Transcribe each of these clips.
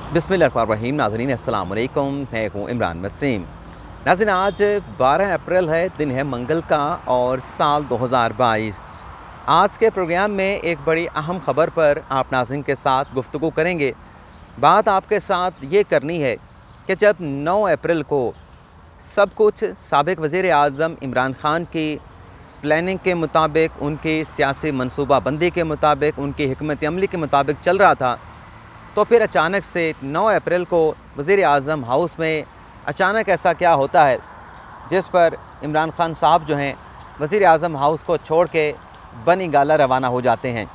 बिस्मिल्लाहिर्रहमानिर्रहीम। नाज़रीन अस्सलाम वालेकुम, मैं हूँ इमरान वसीम। नाज़रीन आज 12 अप्रैल है, दिन है मंगल का और साल 2022। आज के प्रोग्राम में एक बड़ी अहम ख़बर पर आप नाज़रीन के साथ गुफ्तगू करेंगे। बात आपके साथ ये करनी है कि जब 9 अप्रैल को सब कुछ साबिक़ वज़ीर आज़म इमरान ख़ान की प्लानिंग के मुताबिक, उनकी सियासी मनसूबाबंदी के मुताबिक, उनकी हिकमत अमली के मुताबिक चल रहा था, तो फिर अचानक से 9 अप्रैल को वज़ीर आज़म हाउस में अचानक ऐसा क्या होता है जिस पर इमरान ख़ान साहब जो हैं वज़ीर आज़म हाउस को छोड़ के बनी गाला रवाना हो जाते हैं।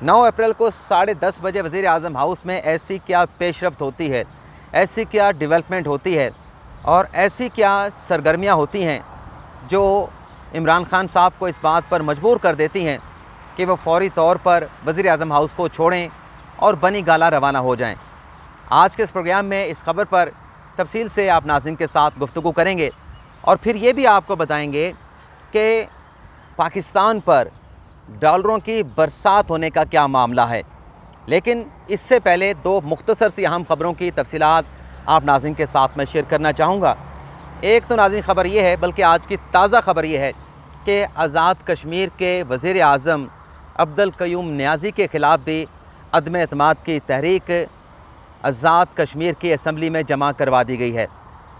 9 अप्रैल को 10:30 बजे वज़ीर आज़म हाउस में ऐसी क्या पेशरफ्त होती है, ऐसी क्या डेवलपमेंट होती है और ऐसी क्या सरगर्मियाँ होती हैं जो इमरान ख़ान साहब को इस बात पर मजबूर कर देती हैं कि वो फ़ौरी तौर पर वज़ीर आज़म हाउस को छोड़ें और बनी गाला रवाना हो जाएं। आज के इस प्रोग्राम में इस खबर पर तफसील से आप नाज़रीन के साथ गुफ्तगू करेंगे और फिर ये भी आपको बताएंगे कि पाकिस्तान पर डॉलरों की बरसात होने का क्या मामला है। लेकिन इससे पहले दो मुख्तसर सी अहम ख़बरों की तफसीलात आप नाज़रीन के साथ मैं शेयर करना चाहूँगा। एक तो नाज़रीन ख़बर ये है, बल्कि आज की ताज़ा ख़बर ये है कि आज़ाद कश्मीर के वज़ीर आज़म अब्दुल क़य्यूम नियाज़ी के ख़िलाफ़ भी अदम एतमाद की तहरीक आज़ाद कश्मीर की असम्बली में जमा करवा दी गई है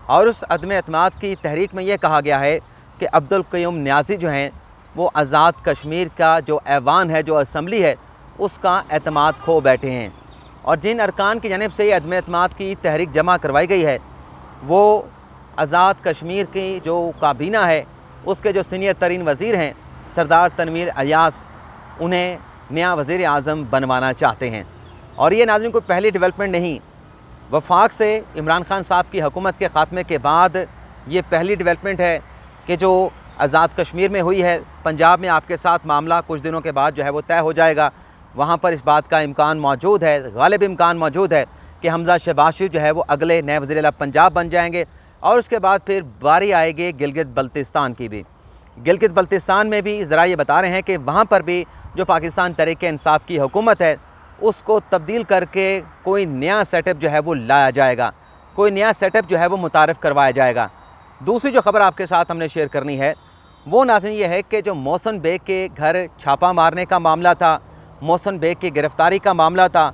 और उस अदम एतमाद की तहरीक में यह कहा गया है कि अब्दुल क़य्यूम नियाज़ी जो हैं वो आज़ाद कश्मीर का जो ऐवान है, जो असम्बली है, उसका एतमाद खो बैठे हैं। और जिन अरकान की जानिब से ये अदम एतमाद की तहरीक जमा करवाई गई है वो आज़ाद कश्मीर की जो काबीना है, उसके जो सीनियर तरीन वज़ीर हैं सरदार तनवीर अयास, उन्हें नया वज़ीर आज़म बनवाना चाहते हैं। और ये नाज़रीन कोई पहली डेवलपमेंट नहीं, वफाक से इमरान ख़ान साहब की हुकूमत के ख़ात्मे के बाद ये पहली डेवलपमेंट है कि जो आज़ाद कश्मीर में हुई है। पंजाब में आपके साथ मामला कुछ दिनों के बाद जो है वो तय हो जाएगा। वहाँ पर इस बात का इम्कान मौजूद है, गालिब इम्कान मौजूद है कि हमज़ा शहबाज शरीफ जो है वो अगले नए वज़ीर आला पंजाब बन जाएंगे। और उसके बाद फिर बारी आएगी गिलगित बल्तिस्तान की भी। गिलगित बल्तिस्तान में भी ज़रा ये बता रहे हैं कि वहाँ पर भी जो पाकिस्तान तहरीक-ए-इंसाफ़ की हुकूमत है उसको तब्दील करके कोई नया सेटअप जो है वो लाया जाएगा, कोई नया सेटअप जो है वो मुतारफ़ करवाया जाएगा। दूसरी जो ख़बर आपके साथ हमने शेयर करनी है वो नाज़रीन ये है कि जो मोहसिन बेग के घर छापा मारने का मामला था, मोहसिन बेग की गिरफ़्तारी का मामला था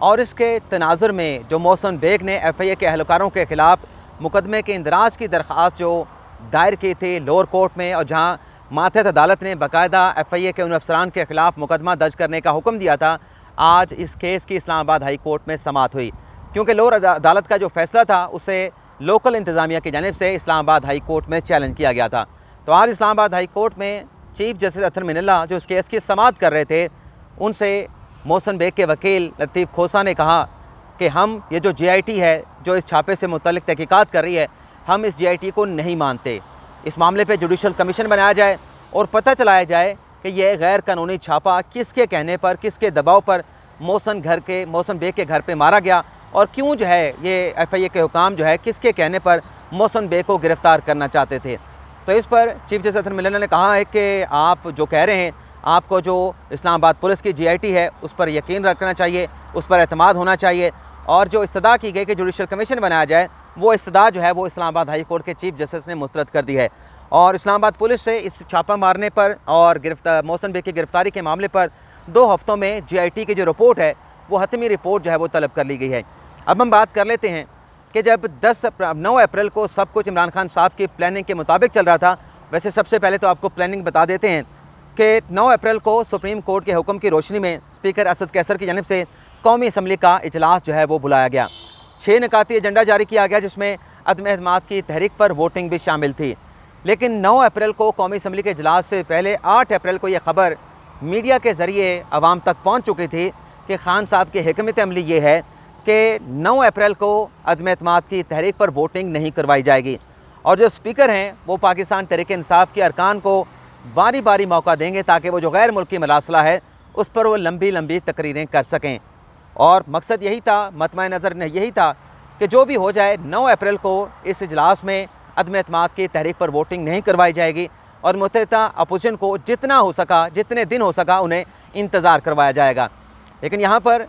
और इसके तनाज़ुर में जो मोहसिन बेग ने FIA के अहलकारों के ख़िलाफ़ मुकदमे के इंदराज की दरख्वास्त जो दायर की थी लोअर कोर्ट में, और जहाँ मातहत अदालत ने बाकायदा FIA के उन अफसरान के ख़िलाफ़ मुकदमा दर्ज करने का हुक्म दिया था, आज इस केस की इस्लामाबाद हाई कोर्ट में समाअत हुई। क्योंकि लोअर अदालत का जो फ़ैसला था उसे लोकल इंतज़ामिया की जानिब से इस्लामाबाद हाई कोर्ट में चैलेंज किया गया था। तो आज इस्लामाबाद हाई कोर्ट में चीफ जस्टिस अतर मिनल्ला जो इस केस की समाअत कर रहे थे, उनसे मोहसिन बेग के वकील लतीफ़ खोसा ने कहा कि हम ये जो GIT है जो इस छापे से मुतल्लिक़ तहक़ीक़ात कर रही है, हम इस GIT को नहीं मानते। इस मामले पे जुडिशल कमीशन बनाया जाए और पता चलाया जाए कि यह गैर कानूनी छापा किसके कहने पर, किसके दबाव पर मोहसिन बेग के घर पे मारा गया और क्यों जो है ये FIA के हुकाम जो है किसके कहने पर मोहसिन बेग को गिरफ़्तार करना चाहते थे। तो इस पर चीफ जस्टिस अतर मिनल्ला ने कहा है कि आप जो कह रहे हैं, आपको जो इस्लामाबाद पुलिस की GIT है उस पर यकीन रखना चाहिए, उस पर एतमाद होना चाहिए और जो इस्तदा की गई कि जुडिशल कमीशन बनाया जाए, वो इस्तदा जो है वो इस्लामाबाद हाई कोर्ट के चीफ जस्टिस ने मुस्तरद कर दी है। और इस्लामाबाद पुलिस से इस छापा मारने पर और मोहसिन बेग की गिरफ़्तारी के मामले पर 2 हफ़्तों में GIT की जो रिपोर्ट है वो हतमी रिपोर्ट जो है वो तलब कर ली गई है। अब हम बात कर लेते हैं कि जब 9 अप्रैल को सब कुछ इमरान ख़ान साहब की प्लानिंग के मुताबिक चल रहा था। वैसे सबसे पहले तो आपको प्लानिंग बता देते हैं कि 9 अप्रैल को सुप्रीम कोर्ट के हुक्म की रोशनी में स्पीकर असद कैसर की जानिब से कौमी असम्बली का इजलास जो है वो बुलाया गया। 6 निकाती एजेंडा जारी किया गया जिसमें अदम एतमाद की तहरीक पर वोटिंग भी शामिल थी। लेकिन 9 अप्रैल को कौमी असम्बली के इजलास से पहले 8 अप्रैल को यह ख़बर मीडिया के ज़रिए आवाम तक पहुँच चुकी थी कि ख़ान साहब की हिकमत अमली ये है कि 9 अप्रैल को अदम एतमाद की तहरीक पर वोटिंग नहीं करवाई जाएगी और जो स्पीकर हैं वो पाकिस्तान तहरीक-ए-इंसाफ़ के अरकान को बारी बारी मौका देंगे ताकि वो जो गैर मुल्की मरासला है उस पर वो लंबी लंबी तकरीरें कर सकें। और मकसद यही था, मतमा नज़र यही था कि जो भी हो जाए 9 अप्रैल को इस इजलास में अदम एतमाद की तहरीक पर वोटिंग नहीं करवाई जाएगी और मुतहदा अपोजिशन को जितना हो सका, जितने दिन हो सका उन्हें इंतज़ार करवाया जाएगा। लेकिन यहाँ पर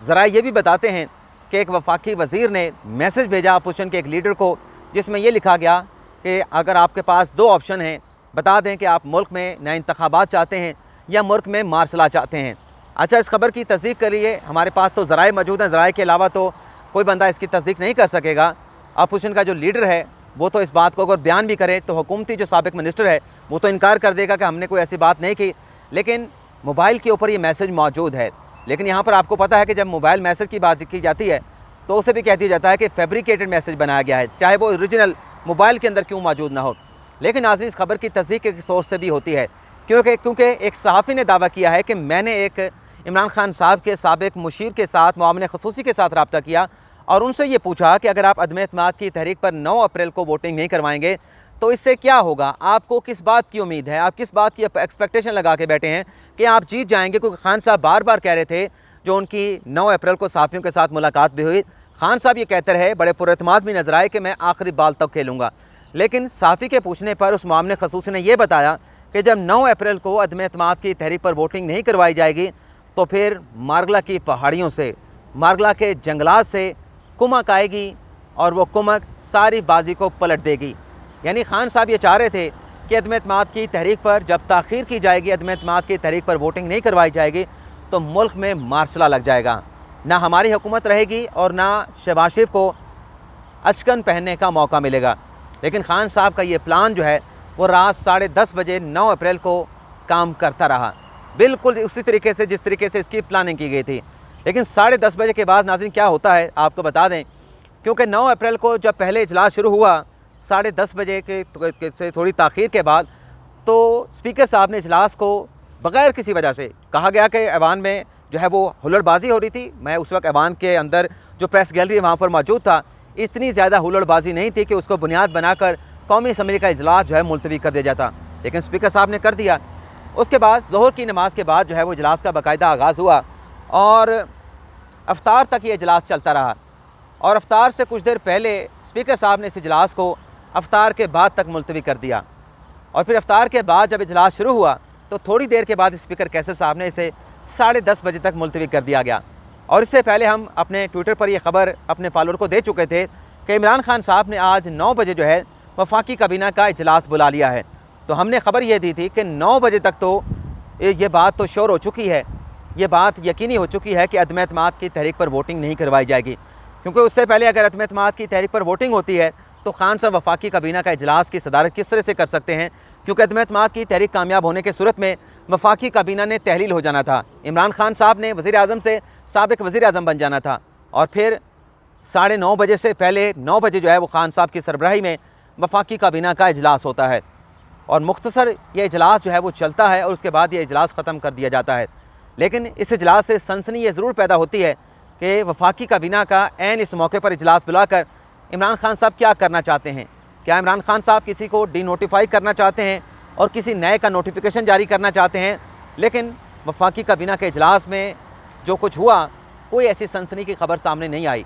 ज़रा ये भी बताते हैं कि एक वफाकी वज़ीर ने मैसेज भेजा अपोजिशन के एक लीडर को, जिसमें ये लिखा गया कि अगर आपके पास 2 ऑप्शन हैं, बता दें कि आप मुल्क में नए इंतखाबात चाहते हैं या मुल्क में मार्शल लॉ चाहते हैं। अच्छा, इस खबर की तस्दीक के लिए हमारे पास तो ज़राए मौजूद हैं, ज़राए के अलावा तो कोई बंदा इसकी तस्दीक नहीं कर सकेगा। अपोजिशन का जो लीडर है वो तो इस बात को अगर बयान भी करे तो हुकूमती जो साबिक मिनिस्टर है वो तो इनकार कर देगा कि हमने कोई ऐसी बात नहीं की, लेकिन मोबाइल के ऊपर ये मैसेज मौजूद है। लेकिन यहाँ पर आपको पता है कि जब मोबाइल मैसेज की बात की जाती है तो उसे भी कह दिया जाता है कि फैब्रिकेटेड मैसेज बनाया गया है, चाहे वो ओरिजिनल मोबाइल के अंदर क्यों मौजूद ना हो। लेकिन नाज़रीन, इस खबर की तस्दीक एक सोर्स से भी होती है, क्योंकि एक सहाफ़ी ने दावा किया है कि मैंने एक इमरान खान साहब के साबिक मुशीर के साथ, मुआविन ख़ुसूसी के साथ रब्ता किया और उनसे ये पूछा कि अगर आप अदम एतमाद की तहरीक पर 9 अप्रैल को वोटिंग नहीं करवाएंगे तो इससे क्या होगा, आपको किस बात की उम्मीद है, आप किस बात की एक्सपेक्टेशन लगा के बैठे हैं कि आप जीत जाएंगे। क्योंकि खान साहब बार बार कह रहे थे, जो उनकी 9 अप्रैल को सहाफ़ियों के साथ मुलाकात भी हुई, खान साहब ये कहते रहे, बड़े पुरएतमाद भी नजर आए कि मैं आखिरी बाल तक खेलूँगा। लेकिन सहाफ़ी के पूछने पर उस मामले ख़ुसूसी ने यह बताया कि जब 9 अप्रैल को अदम एतमाद की तहरीक पर वोटिंग नहीं करवाई जाएगी तो फिर मारगला की पहाड़ियों से, मारगला के जंगलात से कुमक आएगी और वो कुमक सारी बाजी को पलट देगी। यानी खान साहब ये चाह रहे थे कि अदम एतमाद की तहरीक पर जब ताख़ीर की जाएगी, अदम एतमाद की तहरीक पर वोटिंग नहीं करवाई जाएगी तो मुल्क में मार्शल लॉ लग जाएगा, ना हमारी हुकूमत रहेगी और ना शहबाज शरीफ को अचकन पहनने का मौका मिलेगा। लेकिन खान साहब का ये प्लान जो है वो रात 10:30 बजे 9 अप्रैल को काम करता रहा, बिल्कुल उसी तरीके से जिस तरीके से इसकी प्लानिंग की गई थी। लेकिन 10:30 बजे के बाद नाज़रीन क्या होता है आपको बता दें, क्योंकि 9 अप्रैल को जब पहले इजलास शुरू हुआ 10:30 बजे के से थोड़ी ताख़ीर के बाद, तो स्पीकर साहब ने इजलास को बग़ैर किसी वजह से, कहा गया कि ऐवान में जो है वो हुल्लड़बाजी हो रही थी। मैं उस वक्त ऐवान के अंदर जो प्रेस गैलरी वहाँ पर मौजूद था, इतनी ज़्यादा हुल्लड़बाजी नहीं थी कि उसको बुनियाद बनाकर कौमी असम्बली का इजलास जो है मुलतवी कर दिया जाता, लेकिन स्पीकर साहब ने कर दिया। उसके बाद ज़ोहर की नमाज के बाद जो है वो इजलास का बाकायदा आगाज़ हुआ और अफ्तार तक ये इजलास चलता रहा। और अफ्तार से कुछ देर पहले स्पीकर साहब ने इस इजलास को अफ्तार के बाद तक मुलतवी कर दिया। और फिर अफ्तार के बाद जब इजलास शुरू हुआ तो थोड़ी देर के बाद स्पीकर कैसर साहब ने इसे 10:30 बजे तक मुलतवी कर दिया गया। और इससे पहले हम अपने ट्विटर पर यह खबर अपने फॉलोअर को दे चुके थे कि इमरान खान साहब ने आज 9 बजे जो है वफाकी काबीना का इजलास बुला लिया है। तो हमने खबर यह दी थी कि 9 बजे तक तो ये बात तो श्योर हो चुकी है, ये बात यकीनी हो चुकी है कि अदम एतमाद की तहरीक पर वोटिंग नहीं करवाई जाएगी। क्योंकि उससे पहले अगर अदम एतमाद की तहरीक पर वोटिंग होती है तो खान साहब वफाकी काबीना का इजलास की सदारत किस तरह से कर सकते हैं, क्योंकि अदम एतमाद की तहरीक कामयाब होने की सूरत में वफाकी काबीना ने तहलील हो जाना था, इमरान खान साहब ने वज़ीर आज़म से साबिक वज़ीर आज़म बन जाना था। और फिर 9:30 बजे से पहले 9 बजे जो है वो खान साहब की सरबराही में वफाकी काबीना का इजलास होता है और मुख्तसर ये इजलास जो है वो चलता है और उसके बाद ये इजलास ख़त्म कर दिया जाता है। लेकिन इस इजलास से सनसनी ये ज़रूर पैदा होती है कि वफाकी काबीना का ऐन इस मौके पर इजलास बुलाकर इमरान खान साहब क्या करना चाहते हैं। क्या इमरान खान साहब किसी को डीनोटिफाई करना चाहते हैं और किसी नए का नोटिफिकेशन जारी करना चाहते हैं। लेकिन वफाकी काबीना के इजलास में जो कुछ हुआ, कोई ऐसी सनसनी की खबर सामने नहीं आई,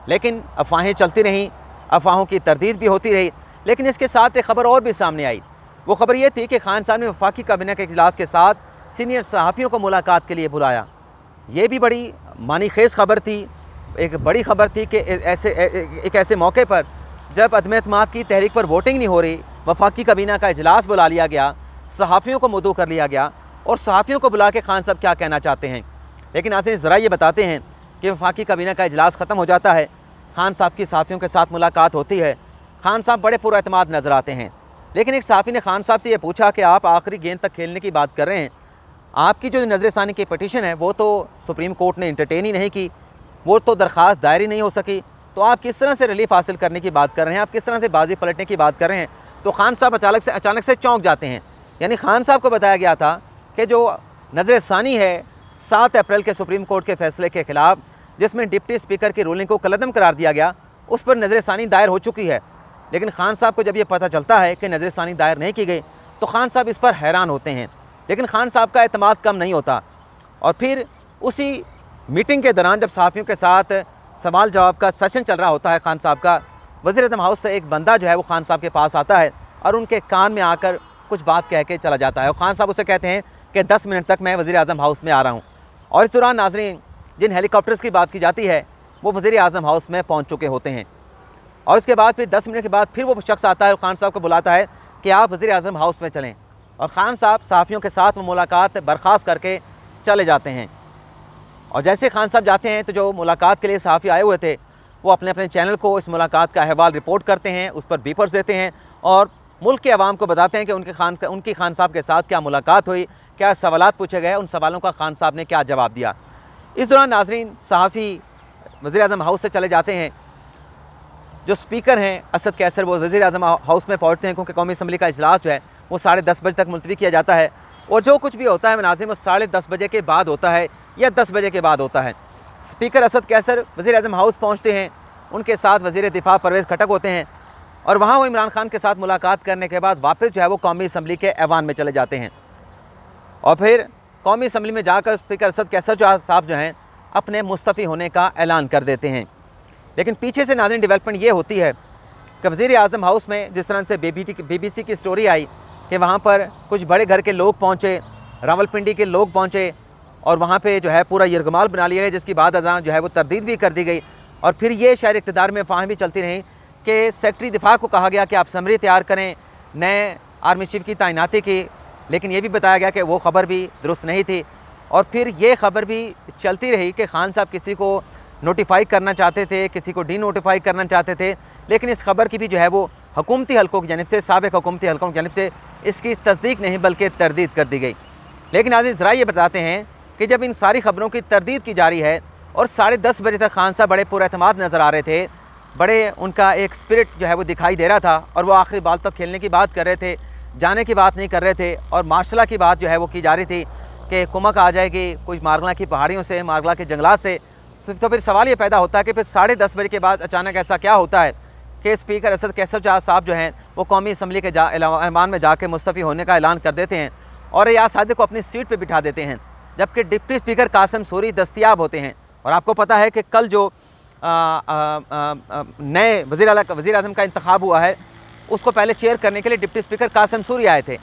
लेकिन अफवाहें चलती रहीं, अफवाहों की तरदीद भी होती रही। लेकिन इसके साथ एक खबर और भी सामने आई। वो खबर ये थी कि खान साहब ने वफाकी काबीना के इजलास के साथ सीनियर सहाफ़ियों को मुलाकात के लिए बुलाया। ये भी बड़ी मानी खेज़ खबर थी, एक बड़ी खबर थी कि एक ऐसे मौके पर जब अदम एतमाद की तहरीक पर वोटिंग नहीं हो रही, वफाकी काबीना का इजलास बुला लिया गया, सहाफ़ियों को मदऊ कर लिया गया और सहाफ़ियों को बुला के खान साहब क्या कहना चाहते हैं। लेकिन आज ज़रा ये बताते हैं कि वफाकी काबीना का इजलास ख़त्म हो जाता है, खान साहब की सहाफ़ियों के साथ मुलाकात होती है, खान साहब बड़े पुरएतमाद नज़र आते हैं। लेकिन एक सहाफ़ी ने खान साहब से ये पूछा कि आप आखिरी गेंद तक खेलने की बात कर रहे हैं, आपकी जो नज़रसानी की पटिशन है वो तो सुप्रीम कोर्ट ने इंटरटेन ही नहीं की, वो तो दरख्वास्त दायर ही नहीं हो सकी, तो आप किस तरह से रिलीफ हासिल करने की बात कर रहे हैं, आप किस तरह से बाजी पलटने की बात कर रहे हैं। तो खान साहब अचानक से चौंक जाते हैं। यानी खान साहब को बताया गया था कि जो नज़रसानी है 7 अप्रैल के सुप्रीम कोर्ट के फैसले के ख़िलाफ़, जिसमें डिप्टी स्पीकर की रूलिंग को कलअदम करार दिया गया, उस पर नज़रसानी दायर हो चुकी है। लेकिन खान साहब को जब ये पता चलता है कि नज़रसानी दायर नहीं की गई तो खान साहब इस पर हैरान होते हैं। लेकिन खान साहब का एतमाद कम नहीं होता और फिर उसी मीटिंग के दौरान जब सहाफ़ियों के साथ सवाल जवाब का सेशन चल रहा होता है खान साहब का, वज़ीर आज़म हाउस से एक बंदा जो है वो खान साहब के पास आता है और उनके कान में आकर कुछ बात कह के चला जाता है और खान साहब उसे कहते हैं कि 10 मिनट तक मैं वज़ीर आज़म हाउस में आ रहा हूँ। और इस दौरान नाज़रीन जिन हेलीकॉप्टर्स की बात की जाती है वो वज़ीर-ए-आज़म हाउस में पहुँच चुके होते हैं। और उसके बाद फिर 10 मिनट के बाद फिर वो शख्स आता है और खान साहब को बुलाता है कि आप वज़ीर-ए-आज़म हाउस में चलें, और खान साहब सहाफ़ियों के साथ वो मुलाकात बर्खास्त करके चले जाते हैं। और जैसे खान साहब जाते हैं तो जो मुलाकात के लिए सहाफ़ी आए हुए थे वो अपने अपने चैनल को इस मुलाकात का अहवाल रिपोर्ट करते हैं, उस पर बीपर्स देते हैं और मुल्क के अवाम को बताते हैं कि उनकी खान साहब के साथ क्या मुलाकात हुई, क्या सवालात पूछे गए, उन सवालों का खान साहब ने क्या जवाब दिया। इस दौरान नाज़रीन सहाफ़ी वज़ीर-ए-आज़म हाउस से चले जाते हैं। जो स्पीकर हैं असद कैसर, वो वज़ीर-ए-आज़म हाउस में पहुँचते हैं क्योंकि कौमी असम्बली का इजलास जो है वो 10:30 बजे तक मुलतवी किया जाता है, और जो कुछ भी होता है नाज़रीन वो 10:30 बजे के बाद होता है या 10 बजे के बाद होता है। स्पीकर असद कैसर वज़ीर-ए-आज़म हाउस पहुँचते हैं, उनके साथ वज़ीर दिफ़ा परवेज़ खटक होते हैं, और वहाँ वो इमरान खान के साथ मुलाकात करने के बाद वापस जो है वो कौमी असम्बली के ऐवान में चले जाते हैं। और फिर कौमी असम्बली में जाकर स्पीकर असद कैसर साहब जो हैं अपने मुस्तफ़ी होने का ऐलान कर देते हैं। लेकिन पीछे से नाज़रीन डेवलपमेंट ये होती है कि वज़ीर-ए-आज़म हाउस में जिस तरह से BBC की स्टोरी आई कि वहाँ पर कुछ बड़े घर के लोग पहुँचे, रावलपिंडी के लोग पहुँचे, और वहाँ पे जो है पूरा यरगमाल बना लिया गया, जिसकी बाद अज़ां जो है वो तरदीद भी कर दी गई। और फिर ये शहर इक़्तिदार में अफ़वाहें भी चलती रहीं कि सेक्रेटरी दिफ़ा को कहा गया कि आप समरी तैयार करें नए आर्मी चीफ की तैनाती की, लेकिन ये भी बताया गया कि वो ख़बर भी दुरुस्त नहीं थी। और फिर ये ख़बर भी चलती रही कि खान साहब किसी को नोटिफाई करना चाहते थे, किसी को डी नोटिफाई करना चाहते थे, लेकिन इस खबर की भी जो है वो हुकूमती हलकों की जानिब से, साबिक़ हुकूमती हलकों की जानिब से इसकी तस्दीक नहीं बल्कि तरदीद कर दी गई। लेकिन आज ज़रा ये बताते हैं कि जब इन सारी ख़बरों की तरदीद की जा रही है और 10:30 बजे तक खान साहब बड़े पुरएतमाद नज़र आ रहे थे, बड़े उनका एक स्पिरिट जो है वो दिखाई दे रहा था, और वो आखिरी बाल तक खेलने की बात कर रहे थे, जाने की बात नहीं कर रहे थे, और मार्शला की बात जो है वो की जा रही थी कि कुमक आ जाएगी कुछ मारगला की पहाड़ियों से, मारगला के जंगलात से। तो फिर सवाल ये पैदा होता है कि फिर 10:30 बजे के बाद अचानक ऐसा क्या होता है कि स्पीकर असद कैसर साहब जो हैं वो कौमी असम्बली के ऐवान में जाके मुस्तफ़ी होने का ऐलान कर देते हैं और याद सादिक को अपनी सीट पे बिठा देते हैं, जबकि डिप्टी स्पीकर कासिम सूरी दस्तयाब होते हैं। और आपको पता है कि कल जो नए वज़ीर-ए-आज़म का इंतखाब हुआ है उसको पहले चेयर करने के लिए डिप्टी स्पीकर कासिम सूरी आए थे,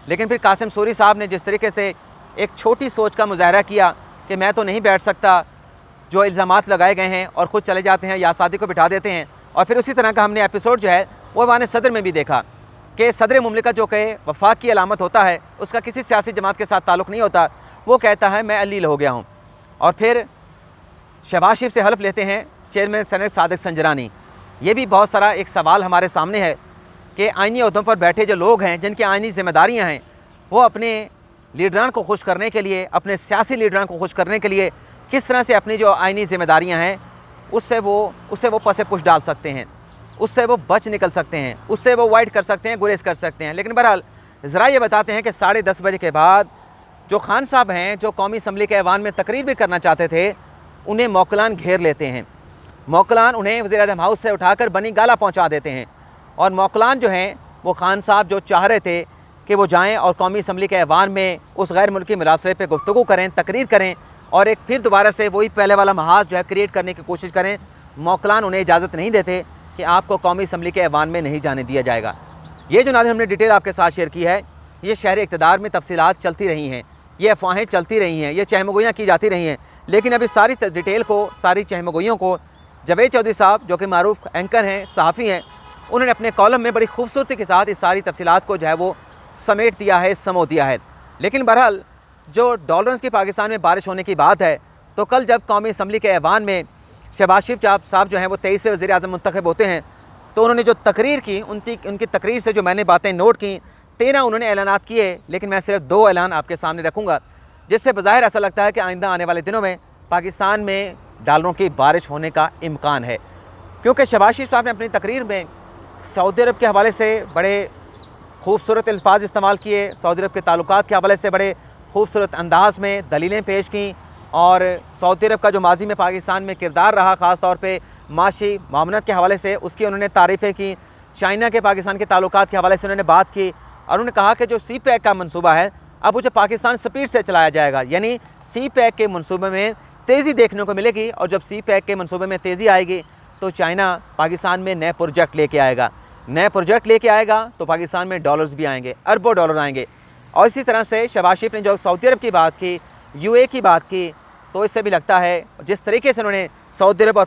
लेकिन फिर कासिम सूरी साहब ने जिस तरीके से एक छोटी सोच का मुज़ाहरा किया कि मैं तो नहीं बैठ सकता, जो इल्ज़ामात लगाए गए हैं, और ख़ुद चले जाते हैं, या सादी को बिठा देते हैं। और फिर उसी तरह का हमने एपिसोड जो है वो ऐवान सदर में भी देखा कि सदर मुमलिकत जो कि वफाक की अलामत होता है, उसका किसी सियासी जमात के साथ ताल्लुक़ नहीं होता, वो कहता है मैं अलील हो गया हूँ। और फिर शहबाज शरीफ से हल्फ लेते हैं चेयरमैन सेनेट सादिक संजरानी। ये भी बहुत सारा एक सवाल हमारे सामने है कि आइनी ओहदों पर बैठे जो लोग हैं जिनकी आइनी ज़िम्मेदारियाँ हैं, वो अपने लीडरान को खुश करने के लिए, अपने सियासी लीडरान को खुश करने के लिए किस तरह से अपनी जो आइनी ज़िम्मेदारियाँ हैं उससे वो पसे पुश डाल सकते हैं, उससे वो बच निकल सकते हैं, उससे वो वाइड कर सकते हैं, गुरेज कर सकते हैं। लेकिन बहरहाल ज़रा ये बताते हैं कि 10:30 बजे के बाद जो खान साहब हैं, जो कौमी असम्बली के ऐवान में तकरीर भी करना चाहते थे, उन्हें मौकलान घेर लेते हैं। मौकलान उन्हें वज़ीर-ए-आज़म हाउस से उठाकर बनी गाला पहुँचा देते हैं, और मौकलान जो हैं वो खान साहब जो चाह रहे थे कि वो जाएँ और कौमी असम्बली के ऐवान में उस गैर मुल्की मरासले पर गुफ्तगू करें, तकरीर करें, और एक फिर दोबारा से वही पहले वाला महाज जो है क्रिएट करने की कोशिश करें, मौकलान उन्हें इजाज़त नहीं देते कि आपको कौमी असम्बली के ऐवान में नहीं जाने दिया जाएगा। ये जो नाज़रीन हमने डिटेल आपके साथ शेयर की है, ये शहर इक़्तिदार में तफसीलात चलती रही हैं, ये अफवाहें चलती रही हैं, ये चहमगोइयाँ की जाती रही हैं, लेकिन अभी सारी डिटेल को, सारी चहमगोइयों को जावेद चौधरी साहब जो कि मारूफ एंकर हैं, सहाफ़ी हैं, उन्होंने अपने कॉलम में बड़ी खूबसूरती के साथ इस सारी तफसीलात को जो है वो समेट दिया है, समो दिया है। लेकिन बहरहाल जो डॉलर्स की पाकिस्तान में बारिश होने की बात है, तो कल जब कौमी असम्बली के ऐवान में शहबाज शरीफ साहब जो हैं वो 23वें वज़ीर-ए-आज़म मुंतखब होते हैं, तो उन्होंने जो तकरीर की, उनकी तकरीर से जो मैंने बातें नोट की, 13 उन्होंने ऐलानात किए, लेकिन मैं सिर्फ 2 ऐलान आपके सामने रखूँगा, जिससे बज़ाहिर ऐसा लगता है कि आइंदा आने वाले दिनों में पाकिस्तान में डॉलरों की बारिश होने का इम्कान है। क्योंकि शहबाज शरीफ साहब ने अपनी तकरीर में सऊदी अरब के हवाले से बड़े खूबसूरत अल्फाज इस्तेमाल किए, सऊदी अरब के ताल्लुकात के हवाले से बड़े खूबसूरत अंदाज़ में दलीलें पेश की, और सऊदी अरब का जो माजी में पाकिस्तान में किरदार रहा, ख़ास तौर पे माशी मामनत के हवाले से उसकी उन्होंने तारीफ़ें की। चाइना के पाकिस्तान के ताल्लुकात के हवाले से उन्होंने बात की, और उन्होंने कहा कि जो CPEC का मनसूबा है अब वो जो पाकिस्तान स्पीड से चलाया जाएगा, यानी CPEC के मनसूबे में तेज़ी देखने को मिलेगी, और जब CPEC के मनसूबे में तेज़ी आएगी तो चाइना पाकिस्तान में नए प्रोजेक्ट लेके आएगा, नए प्रोजेक्ट लेके आएगा तो पाकिस्तान में डॉलर्स भी आएंगे, अरबों डॉलर आएंगे। और इसी तरह से शहबाज शरीफ ने जो सऊदी अरब की बात की, UAE की बात की, तो इससे भी लगता है जिस तरीके से उन्होंने सऊदी अरब और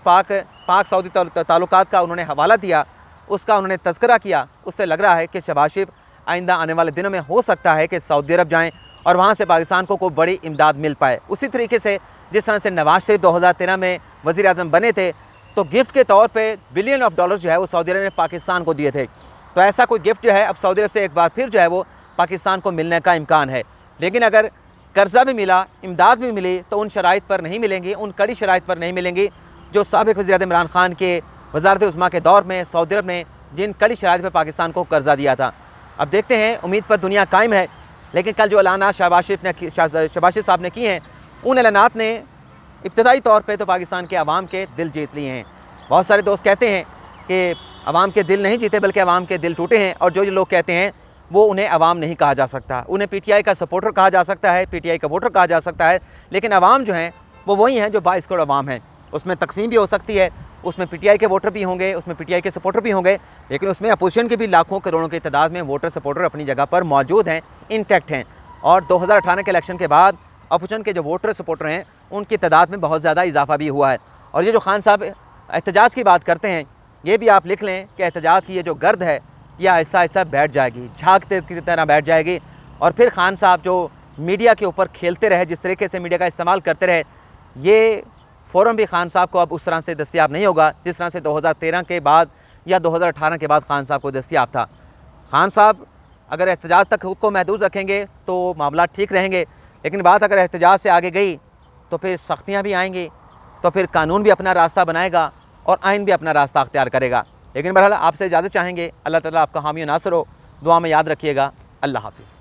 पाक सऊदी ताल्लुकात का उन्होंने हवाला दिया, उसका उन्होंने तज़किरा किया, उससे लग रहा है कि शहबाज शरीफ आइंदा आने वाले दिनों में हो सकता है कि सऊदी अरब जाएँ और वहाँ से पाकिस्तान को कोई बड़ी इमदाद मिल पाए। उसी तरीके से जिस तरह से नवाज शरीफ 2013 में वज़ीर आज़म बने थे तो गिफ्ट के तौर पे बिलियन ऑफ डॉलर जो है वो सऊदी अरब ने पाकिस्तान को दिए थे, तो ऐसा कोई गिफ्ट जो है अब सऊदी अरब से एक बार फिर जो है वो पाकिस्तान को मिलने का इम्कान है। लेकिन अगर कर्ज़ा भी मिला, इमदाद भी मिली, तो उन शराइत पर नहीं मिलेंगी, उन कड़ी शराइत पर नहीं मिलेंगी जो साबिक़ वज़ीर-ए-आज़म इमरान खान के वज़ारत उज़्मा के दौर में सऊदी अरब ने जिन कड़ी शराइत पर पाकिस्तान को कर्ज़ा दिया था। अब देखते हैं, उम्मीद पर दुनिया कायम है। लेकिन कल जो ऐलानात शहबाज शरीफ साहब ने किए हैं, उन ऐलानात ने इब्तदाई तौर पे तो पाकिस्तान के अवाम के दिल जीत लिए हैं। बहुत सारे दोस्त कहते हैं कि अवाम के दिल नहीं जीते बल्कि अवाम के दिल टूटे हैं, और जो लोग कहते हैं वो उन्हें अवाम नहीं कहा जा सकता, उन्हें पीटीआई का सपोर्टर कहा जा सकता है, पीटीआई का वोटर कहा जा सकता है। लेकिन अवाम जो हैं वो वही हैं जो 22 करोड़ अवाम हैं। उसमें तकसीम भी हो सकती है, उसमें पीटीआई के वोटर भी होंगे, उसमें पीटीआई के सपोर्टर भी होंगे, लेकिन उसमें अपोजिशन के भी लाखों करोड़ों की तादाद में वोटर सपोर्टर अपनी जगह पर मौजूद हैं, इंटैक्ट हैं। और 2018 के इलेक्शन के बाद अपोजिशन के जो वोटर सपोर्टर हैं उनकी तादाद में बहुत ज़्यादा इजाफा भी हुआ है। और ये जो खान साहब एहतजाज की बात करते हैं, ये भी आप लिख लें कि एहतजाज की ये जो गर्द है ये आहिस्ता आहिस्ता बैठ जाएगी, झाग की तरह बैठ जाएगी। और फिर खान साहब जो मीडिया के ऊपर खेलते रहे, जिस तरीके से मीडिया का इस्तेमाल करते रहे, ये फ़ौरन भी खान साहब को अब उस तरह से दस्तयाब नहीं होगा जिस तरह से 2013 के बाद या 2018 के बाद खान साहब को दस्तयाब था। खान साहब अगर एहतजाज तक खुद को महदूद रखेंगे तो मामला ठीक रहेंगे, लेकिन बात अगर एहतजाज से आगे गई तो फिर सख्तियाँ भी आएंगी, तो फिर कानून भी अपना रास्ता बनाएगा और आइन भी अपना रास्ता अख्तियार करेगा। लेकिन बहरहाल आपसे इजाज़त चाहेंगे। अल्लाह ताला आपका हामी नासर हो, दुआ में याद रखिएगा। अल्लाह हाफ़िज़।